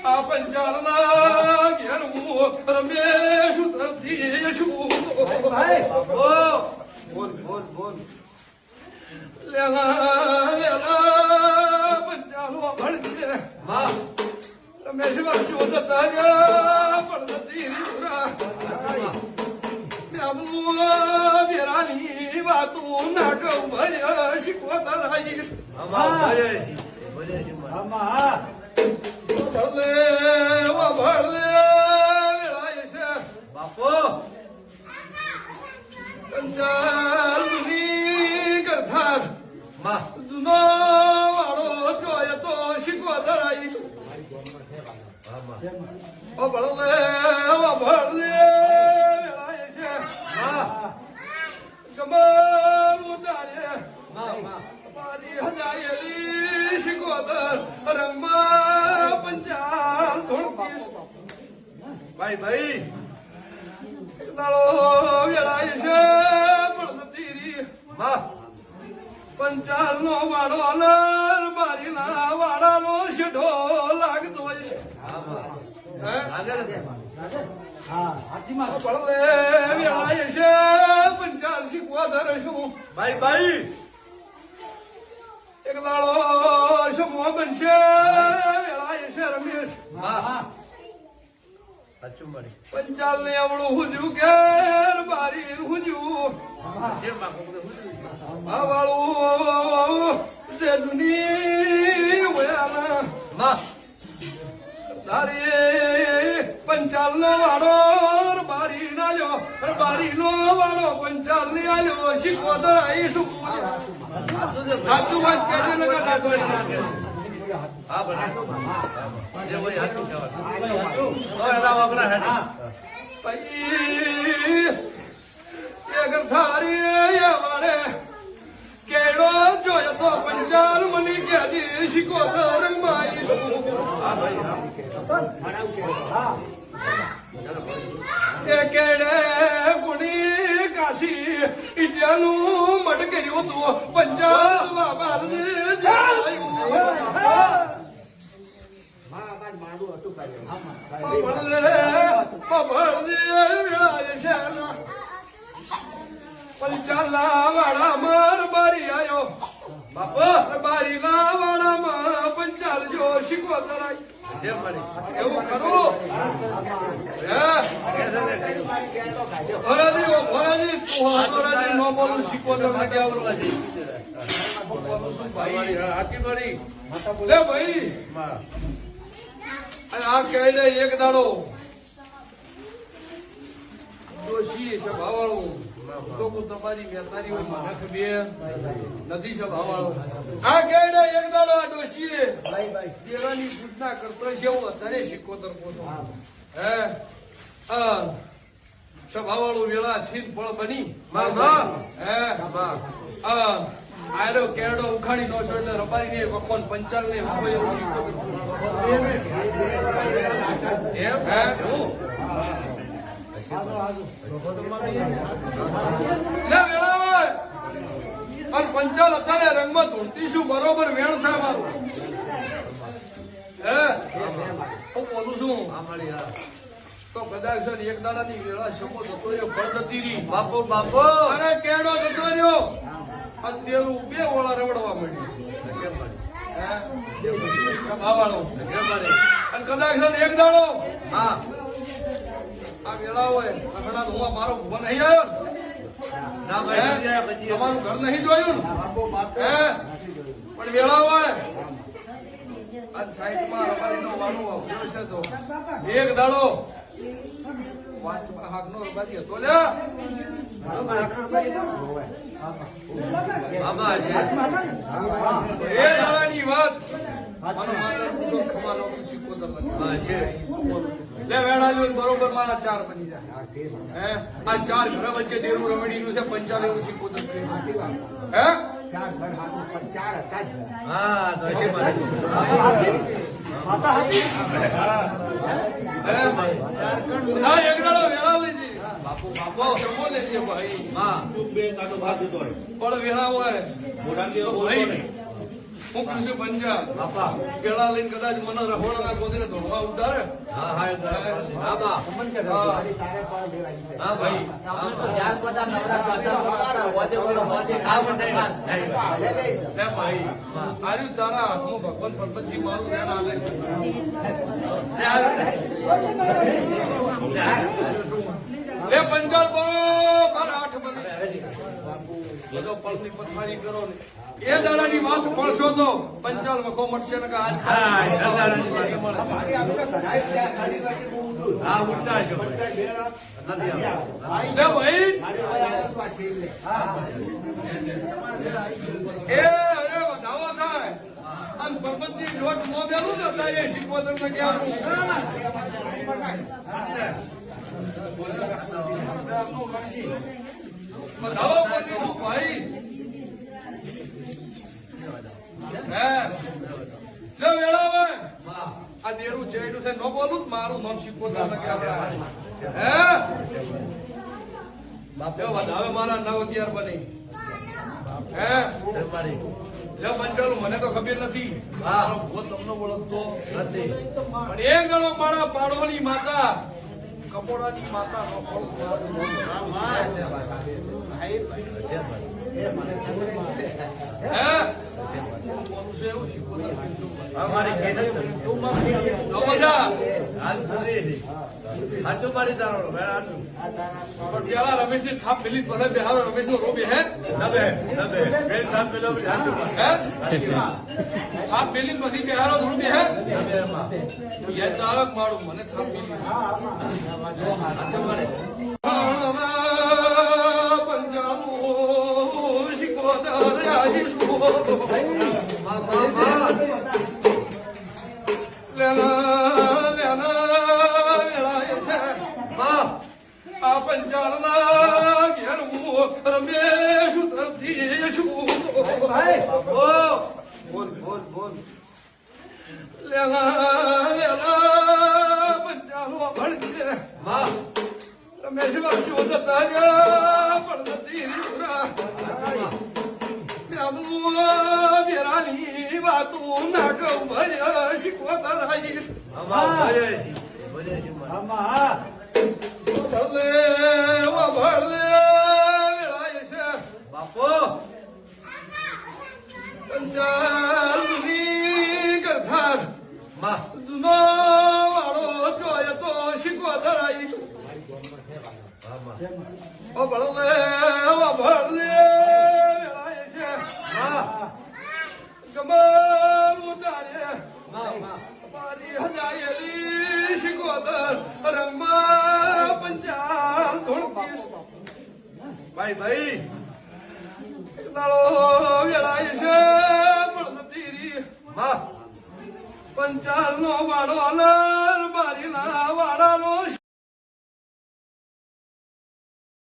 આ પંચાલના ઘેર હું રમેશ ઉતરથી છું. બોલ લેલા પંચાલો ભણજે રમેશ વર્ષો જતા ગયા પણ નથી દેરાની વાતું ના કહું ભય શીખવો તરાઈ બાપો પંચાલની કરથાર જુનો વાળો જોય તો શીખવો તરાઈ કમલ ઉતારે મારી હજાયેલી શિકોદર રંગમાં પંચાલ ધોળકીશ. ભાઈ દાડો વેળાય છે પણ નથી રી પંચાલ નો વાડો નર બારી ના વાડા નો શેઢો લાગતો છે. પંચાલ શીખવા ધરશું ભાઈ એક દાડો સમો બનશે વેળાય છે રમેશ. પંચાલ ને આવડું હુજ્યું કે બારી હુજ્યું વાળું જે જૂની વયાના તારી પંચાલ નો વાળો બારી ના લ્યો બારી નો વાળો પંચાલ ને આલ્યો શીખવતર આઈ શું સાચું વાત કહેજે ને હા બને થારી વાળે કેડો જોયો તો પંચાલ મની કે શીખવતર માઈ કેડે ગુણી કાશી ઇન્ડિયાનું મટ કર્યું તું પંજાબ બાબા પંચાલા વાળા માર બારી આયો બાપા બારી ના વાળામાં પંચાલ જો શીખવો તરાય એવું કરું ભરાજી નો બોલું શીખવો તરાય ભાઈ આ કહે એક દાડો ડોશી છે ભાવાળું લોકો તમારી વેતારી બે નથી છે ભાવાળો આ કહે એક દાડો આ ડોશીએ દેવાની પૂજના કરતો છે હું અત્યારે શીખોતર પોતો હે સભાવાળું વેળા છીન ફળ બની હે આયરો કેરડો ઉખાડી નો છો એટલે રબારી ને વખોન પંચાલ ને એવું શીખોતર એમ હે હું પંચાલ અત્યારે રંગમાં ધોતીશું બરોબર વેણ થાય મારું હે હું બોલું છું તો કદાચ એક દાડાની વેળા શમો જતો રહ્યો ફળદતી રી બાપો અને કેડો જતો રહ્યો અને દેરું બે ઓળા રવડવા મળ્યું અને કદાચ એક દાડો હા આ વેળા હોય ઘણા હું મારો ભૂવા નહીં આવ્યો તમારું ઘર નહીં જોયું હે પણ વેળા હોય આ સાઈડમાં રબારી નો વાળો આવ્યો છે તો એક દાડો વાંચમાં હાક નો રબારી હતો લ્યા એ દાડાની વાત બરોબર મારા ચાર બની જાય આ ચાર ઘર વચ્ચે દેરું રમણી નું છે પંચાલ એવું શીખવું હે એક દાડો વેળા લીધી બાપો સમો લેજે ભાઈ તું બે કાઢો બહાર જતો રહે. પણ વેળા હોય મોઢામાં જેવો બોલતો ભાઈ નહીં. હું કૃષિ પંજા પેલા લઈને કદાચ મને રહોણા ગોદીને ધોળવા ઉતારે હા ભાઈ લે ભાઈ આર્યું તારા હાથમાં ભગવાન પરબતજી મારું ધ્યાન આલે લે પંચાલ બરોબર 8 બને બધો પળની પથારી કરો ને એ દાડાની વાત પડશો તો પંચાલ વખો મટશે ને કે આજ હા ઉઠતા છો લે ભાઈ એ અરે વધાવો થાય અને પરબતજી લોટ નો બેલું ને તારે શીખવતર ને ક્યાં વધાવો બની ભાઈ હે વેળા ભાઈ આ દેરું ચેડું છે ન બોલું મારું નામ શીખવતર ને ક્યાં હે વધાવે મારા 9-11 બની હે લે પંચાલ મને તો ખબર નથી મારો ભૂત તમને ઓળખતો નથી પણ એ ગણો મારા પાડોની માતા કપોડાની માતા રમેશ ની થાપ પેલી બેહારો રમેશ નો રો બેહે થાપ પેલી પછી બેહારો રો બેહે મારું મને થાપ પેલી પંજાબો શીખોદર આ પંચાલના ઘેર હું રમેશ ઉતરતી છું બોલ લેલા પંચાલો ભણજે રમેશ વર્ષો જતા ગયા પણ નથી વેરાની વાતો ના કહું ભય શીખવતા રહી બાપો પંચાલની કથા જૂનો વાળો જોય તો શીખવતા રહીશ કમર ઉતારે મારી હજાયેલી શીખોદર રંગમાં પંચાલ ધોળકીશ ભાઈ દાડો વેળાય છે પણ નથી પંચાલ નો વાળો બારી ના વાળાનો